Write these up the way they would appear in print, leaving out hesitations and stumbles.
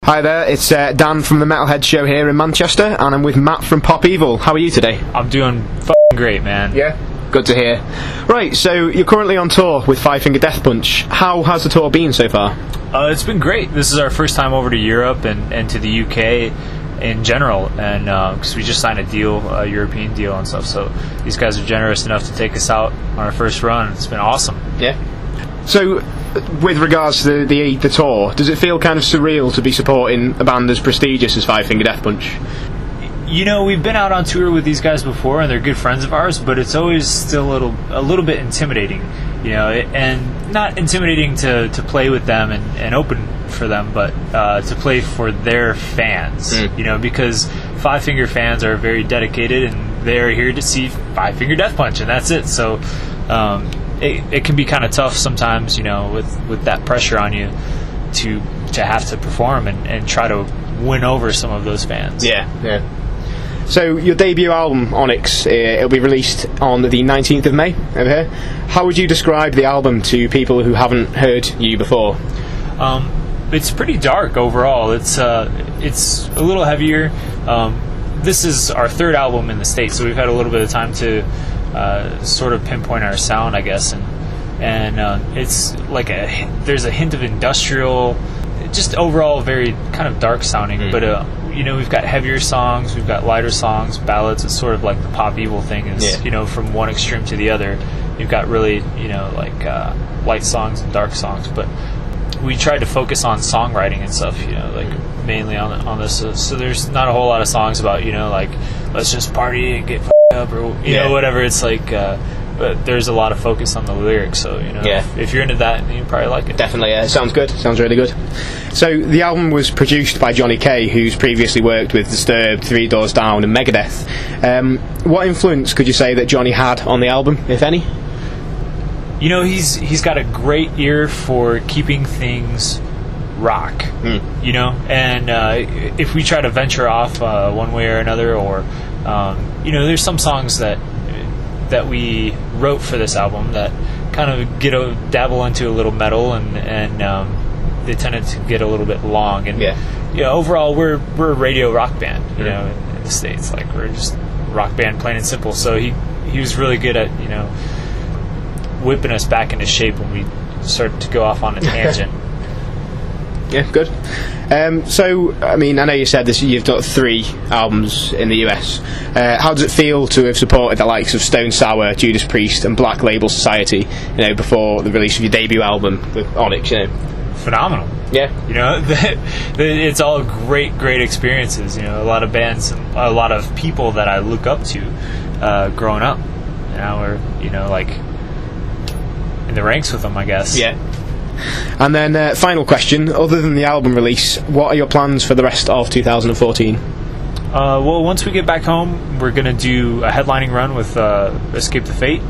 Hi there, it's Dan from the Metalheadz show here in Manchester, and I'm with Matt from Pop Evil. How are you today? I'm doing great, man. Yeah? Good to hear. Right, so you're currently on tour with Five Finger Death Punch. How has the tour been so far? It's been great. This is our first time over to Europe and to the UK in general, and because we just signed a European deal and stuff, so these guys are generous enough to take us out on our first run. It's been awesome. Yeah. So, with regards to the tour, does it feel kind of surreal to be supporting a band as prestigious as Five Finger Death Punch? You know, we've been out on tour with these guys before, and they're good friends of ours, but it's always still a little bit intimidating, you know, and not intimidating to play with them and open for them, but to play for their fans, you know, because Five Finger fans are very dedicated, and they're here to see Five Finger Death Punch, and that's it. So it can be kind of tough sometimes, you know, with that pressure on you to have to perform and try to win over some of those fans. Yeah. So your debut album, Onyx, it'll be released on the 19th of May over here. How would you describe the album to people who haven't heard you before? It's pretty dark overall. It's a little heavier. This is our third album in the States, so we've had a little bit of time to sort of pinpoint our sound, I guess, and it's like there's a hint of industrial, just overall very kind of dark sounding, but you know, we've got heavier songs, we've got lighter songs, ballads. It's sort of like the Pop Evil thing is, you know, from one extreme to the other. You've got really, you know, like light songs and dark songs, but we tried to focus on songwriting and stuff, you know, like mainly on this. So there's not a whole lot of songs about, you know, like let's just party and get up or you know, whatever. It's like but there's a lot of focus on the lyrics, so, you know, if you're into that, you probably like it. Definitely, it sounds good. Sounds really good. So the album was produced by Johnny Kay, who's previously worked with Disturbed, Three Doors Down and Megadeth. What influence could you say that Johnny had on the album, if any? You know, he's got a great ear for keeping things rock, you know, and if we try to venture off one way or another, or you know, there's some songs that we wrote for this album that kind of dabble into a little metal, and they tended to get a little bit long, and overall we're a radio rock band, you know, in the States, like we're just a rock band plain and simple. So he was really good at, you know, whipping us back into shape when we started to go off on a tangent. Yeah, good. So, I mean, I know you said this, you've got 3 albums in the US. How does it feel to have supported the likes of Stone Sour, Judas Priest and Black Label Society, you know, before the release of your debut album with Onyx, you know? Phenomenal. Yeah. You know, it's all great experiences, you know, a lot of bands and a lot of people that I look up to growing up. Now we're, you know, like in the ranks with them, I guess. Yeah. And then final question, other than the album release, what are your plans for the rest of 2014? Well, once we get back home, we're going to do a headlining run with Escape the Fate.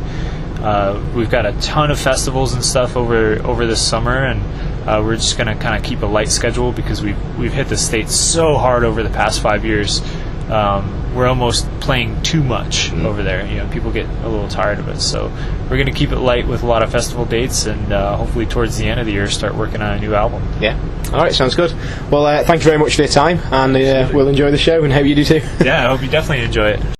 We've got a ton of festivals and stuff over this summer, and we're just going to kind of keep a light schedule because we've hit the States so hard over the past 5 years. We're almost playing too much over there. You know, people get a little tired of it. So we're going to keep it light with a lot of festival dates, and hopefully towards the end of the year start working on a new album. Yeah. All right, sounds good. Well, thank you very much for your time, and we'll enjoy the show, and hope you do too. Yeah, I hope you definitely enjoy it.